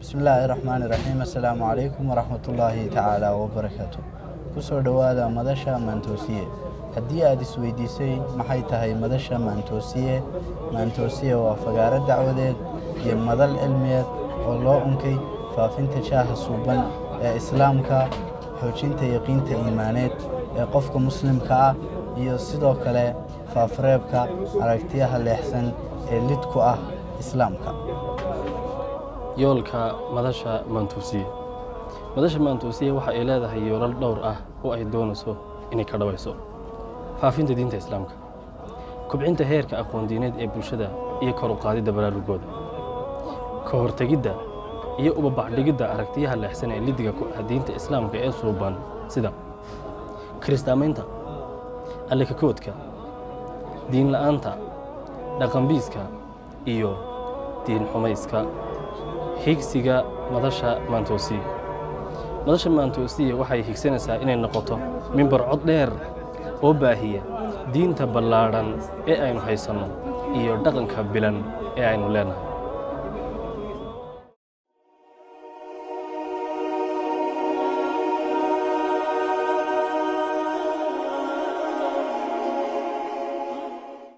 بسم الله الرحمن الرحيم السلام عليكم ورحمة الله تعالى وبركاته كسر دوادا مدشة مانتوسية هدي أديس ويديسي محيطة هي مدشة مانتوسية وفقارة دعوة دي مدل علمية والله أنكي فافين تشاه الصوبان إسلامك حوشين يقين إيمانات قفك مسلمك يصدو كلا فافريبك عرقتيها اللي أحسن اللي إسلامك yoolka madasha maantuusiye waxa ay leedahay yoolal dhowr ah oo ay doonayso inay ka dhawayso faafinta diinta islaamka kubcinta heerka aqoon diineed ee bulshada iyo kor u qaadida baraarugooda ka hortagidda iyo u babacdhigidda aragtiyaha leexsan ee lidiga ku diinta islaamka ee suuban sida kristaamaynta alle ka koodka diin la'aanta dhaqanbiiska iyo diin xumayska higsiga madasha maantoosiye waxay higsanaysaa inay noqoto mimbar cod dheer oo baahiya diinta ballaadhan ee aynu haysanno iyo dhaqanka bilan ee aynu leenahay